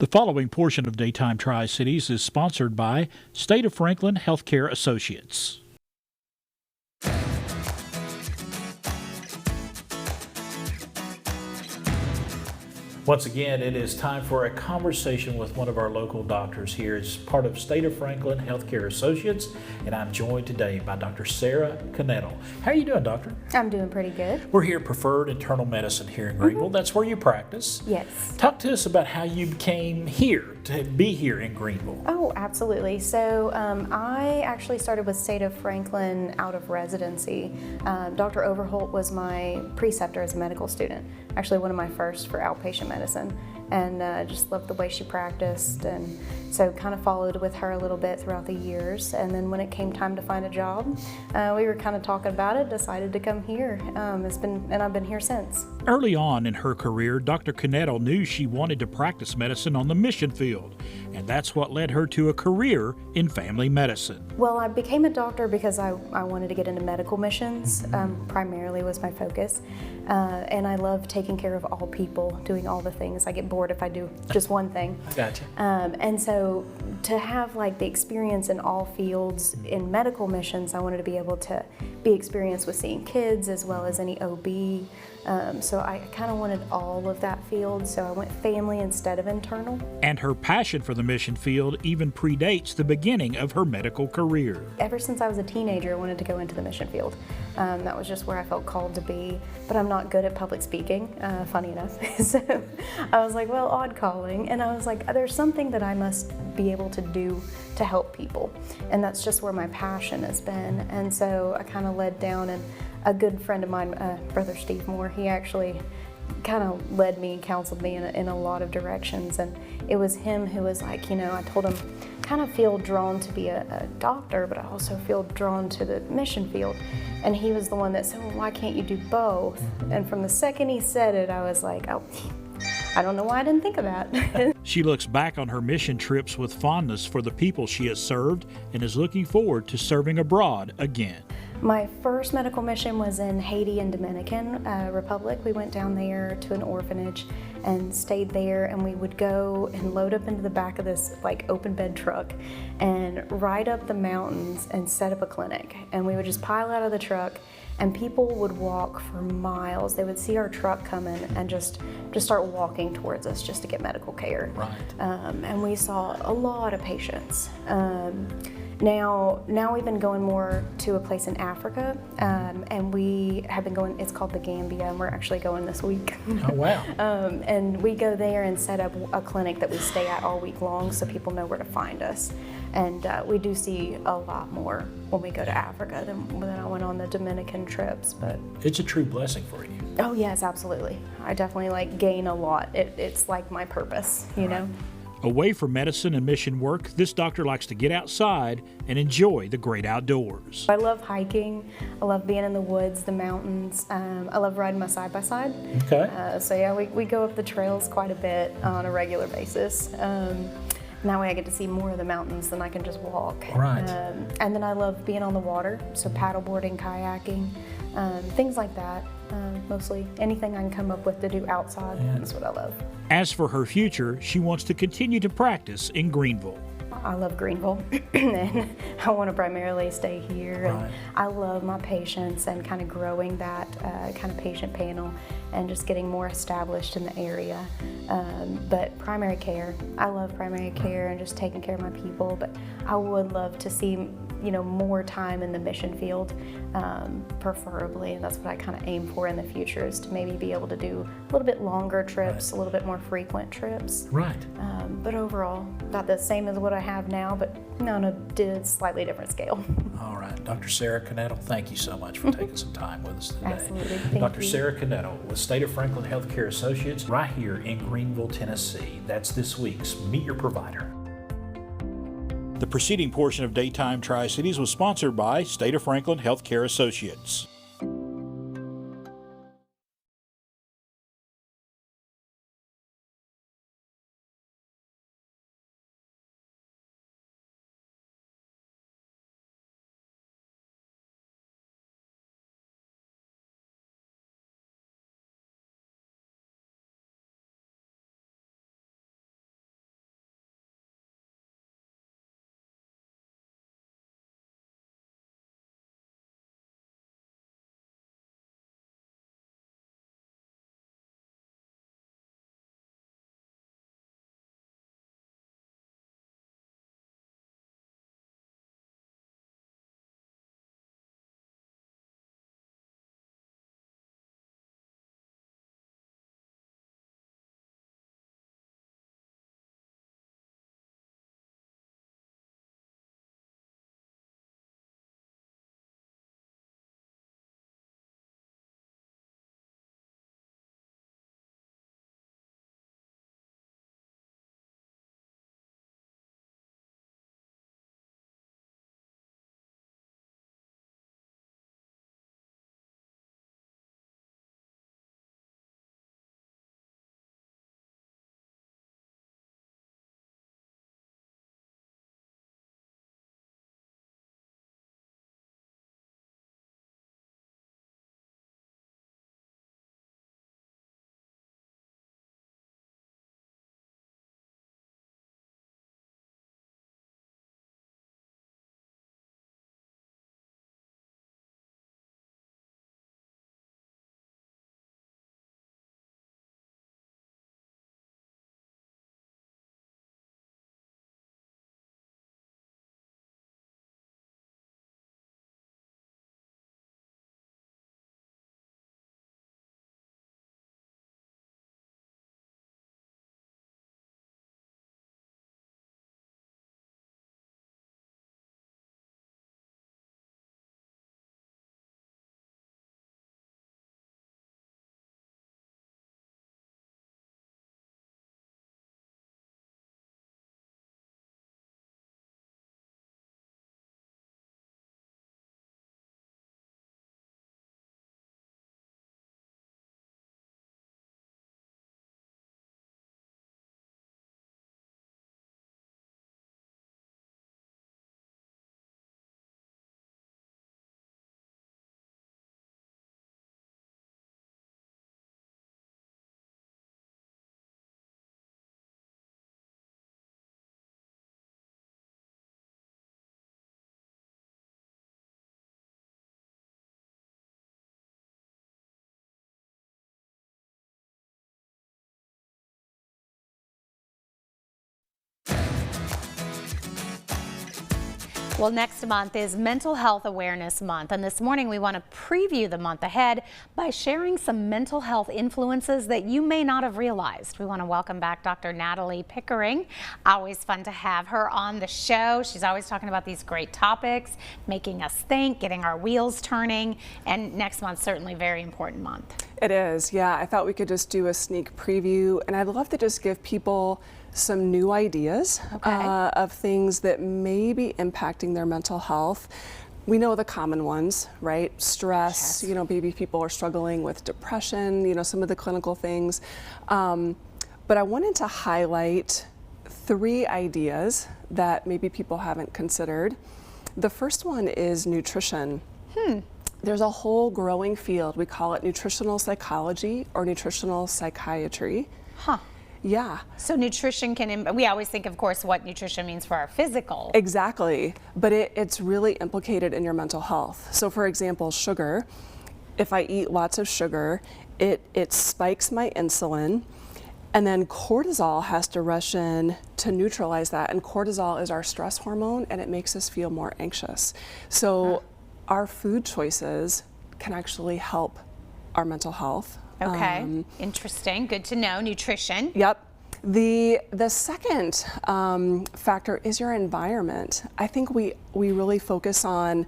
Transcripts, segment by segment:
The following portion of Daytime Tri-Cities is sponsored by State of Franklin Healthcare Associates. Once again, it is time for a conversation with one of our local doctors here. It's part of State of Franklin Healthcare Associates, and I'm joined today by Dr. Sarah Knuettel. How are you doing, doctor? I'm doing pretty good. We're here at Preferred Internal Medicine here in Greenville. That's where you practice. Yes. Talk to us about how you came here to be here in Greenville. Oh, absolutely. So I actually started with State of Franklin out of residency. Dr. Overholt was my preceptor as a medical student, actually one of my first for outpatient medicine, and just loved the way she practiced, and so kind of followed with her a little bit throughout the years. And then when it came time to find a job, we were kind of talking about it, decided to come here. And I've been here since. Early on in her career, Dr. Knuettel knew she wanted to practice medicine on the mission field, and that's what led her to a career in family medicine. Well, I became a doctor because I wanted to get into medical missions, primarily was my focus. And I love taking care of all people, doing all the things. I get bored if I do just one thing. Gotcha. And so to have like the experience in all fields in medical missions, I wanted to be able to be experienced with seeing kids as well as any OB. So I kind of wanted all of that field, so I went family instead of internal. And her passion for the mission field even predates the beginning of her medical career. Ever since I was a teenager, I wanted to go into the mission field. That was just where I felt called to be, but I'm not good at public speaking, funny enough. So I was like, well, odd calling, and I was like, there's something that I must be able to do to help people, and that's just where my passion has been. And so I kind of led down, and a good friend of mine, Brother Steve Moore, he actually kind of led me and counseled me in a lot of directions, and it was him who was like, you know, I told him, kind of feel drawn to be a doctor, but I also feel drawn to the mission field. And he was the one that said, well, why can't you do both? And from the second he said it, I was like, oh, I don't know why I didn't think of that. She looks back on her mission trips with fondness for the people she has served and is looking forward to serving abroad again. My first medical mission was in Haiti and Dominican Republic. We went down there to an orphanage and stayed there, and we would go and load up into the back of this like open bed truck and ride up the mountains and set up a clinic. And we would just pile out of the truck, and people would walk for miles. They would see our truck coming and just start walking towards us just to get medical care. Right. And we saw a lot of patients. Now we've been going more to a place in Africa, and we have been going, it's called the Gambia, and we're actually going this week. Oh, wow. And we go there and set up a clinic that we stay at all week long so people know where to find us. And we do see a lot more when we go to Africa than when I went on the Dominican trips. But It's a true blessing for you. oh yes, absolutely. I definitely like gain a lot. It's like my purpose, you know? Away from medicine and mission work, this doctor likes to get outside and enjoy the great outdoors. I love hiking. I love being in the woods, the mountains. I love riding my side-by-side. Okay. So yeah, we go up the trails quite a bit on a regular basis. That way I get to see more of the mountains than I can just walk. Right. And then I love being on the water, so paddleboarding, kayaking, things like that. Mostly anything I can come up with to do outside, that's what I love. As for her future, she wants to continue to practice in Greenville. I love Greenville, and I want to primarily stay here. Right. And I love my patients and kind of growing that kind of patient panel and just getting more established in the area. But primary care, I love primary care and just taking care of my people, but I would love to see, you know, more time in the mission field, preferably, and that's what I kind of aim for in the future, is to maybe be able to do a little bit longer trips, a little bit more frequent trips. Right. But overall, about the same as what I have now, but on a slightly different scale. All right. Dr. Sarah Knuettel, thank you so much for taking some time with us today. Absolutely. Thank Dr. you. Sarah Knuettel with State of Franklin Healthcare Associates right here in Greenville, Tennessee. That's this week's Meet Your Provider. The preceding portion of Daytime Tri-Cities was sponsored by State of Franklin Healthcare Associates. Well, next month is Mental Health Awareness Month, and this morning we want to preview the month ahead by sharing some mental health influences that you may not have realized. We want to welcome back Dr. Knuettel Pickering. Always fun to have her on the show. She's always talking about these great topics, making us think, getting our wheels turning, and next month certainly very important month. It is, yeah. I thought we could just do a sneak preview, and I'd love to just give people some new ideas of things that may be impacting their mental health. We know the common ones, right? Stress, you know, maybe people are struggling with depression, you know, some of the clinical things. But I wanted to highlight 3 ideas that maybe people haven't considered. The first one is nutrition. There's a whole growing field. We call it nutritional psychology or nutritional psychiatry. Yeah. So nutrition can, we always think, of course, what nutrition means for our physical. Exactly. But it's really implicated in your mental health. So for example, sugar, if I eat lots of sugar, it spikes my insulin, and then cortisol has to rush in to neutralize that. And cortisol is our stress hormone, and it makes us feel more anxious. So our food choices can actually help our mental health. Okay, interesting. Good to know. Nutrition. Yep. The second factor is your environment. I think we really focus on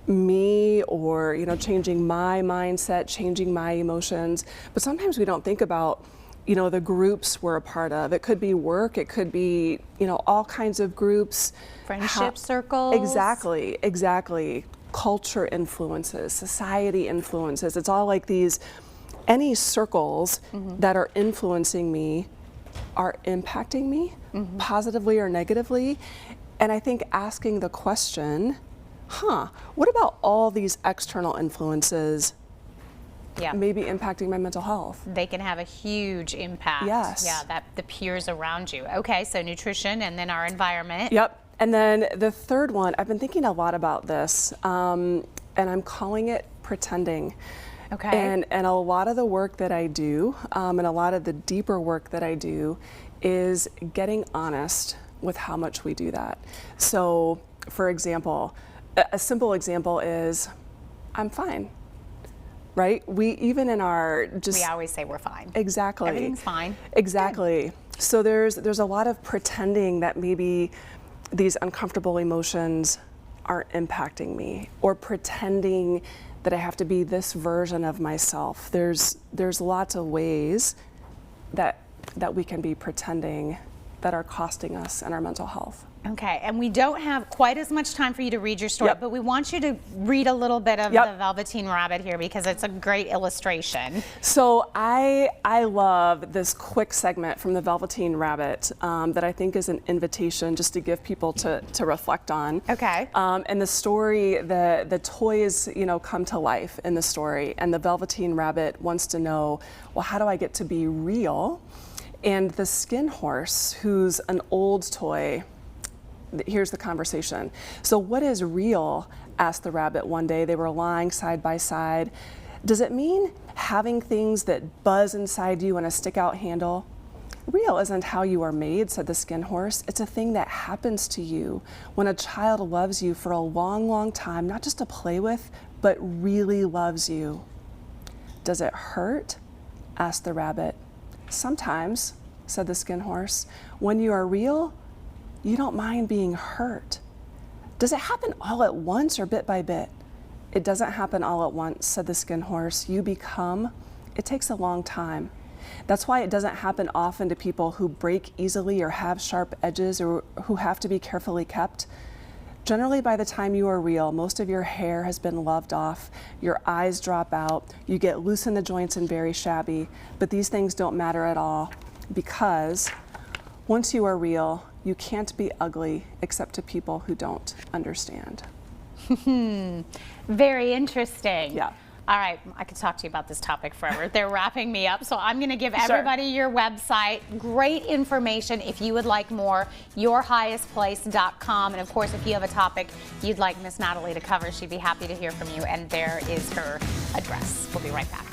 me, or changing my mindset, changing my emotions, but sometimes we don't think about the groups we're a part of. It could be work, it could be all kinds of groups, friendship circles. Exactly. Culture influences, society influences. It's all like these. Any circles that are influencing me are impacting me positively or negatively. And I think asking the question, what about all these external influences maybe impacting my mental health? They can have a huge impact. Yes. Yeah, the peers around you. Okay, so nutrition and then our environment. Yep. And then the third one, I've been thinking a lot about this, and I'm calling it pretending. Okay. And a lot of the work that I do, and a lot of the deeper work that I do, is getting honest with how much we do that. So, for example, a simple example is, I'm fine, right? We always say we're fine. Exactly. Everything's fine. Exactly. Good. So there's a lot of pretending that maybe these uncomfortable emotions aren't impacting me, or pretending that I have to be this version of myself. There's lots of ways that we can be pretending that are costing us and our mental health. Okay, and we don't have quite as much time for you to read your story, but we want you to read a little bit of the Velveteen Rabbit here, because it's a great illustration. So I love this quick segment from the Velveteen Rabbit that I think is an invitation just to give people to reflect on. Okay. And the story, the toys, come to life in the story, and the Velveteen Rabbit wants to know, well, how do I get to be real? And the Skin Horse, who's an old toy, here's the conversation. So what is real? Asked the rabbit one day. They were lying side by side. Does it mean having things that buzz inside you and a stick out handle? Real isn't how you are made, said the Skin Horse. It's a thing that happens to you when a child loves you for a long, long time, not just to play with, but really loves you. Does it hurt? Asked the rabbit. Sometimes, said the Skin Horse. When you are real, you don't mind being hurt. Does it happen all at once or bit by bit? It doesn't happen all at once, said the Skin Horse. You become. It takes a long time. That's why it doesn't happen often to people who break easily or have sharp edges or who have to be carefully kept. Generally, by the time you are real, most of your hair has been loved off, your eyes drop out, you get loose in the joints and very shabby, but these things don't matter at all, because once you are real, you can't be ugly except to people who don't understand. Very interesting. Yeah. All right, I could talk to you about this topic forever. They're wrapping me up, so I'm going to give everybody your website. Great information if you would like more, yourhighestplace.com. And of course, if you have a topic you'd like Miss Knuettel to cover, she'd be happy to hear from you. And there is her address. We'll be right back.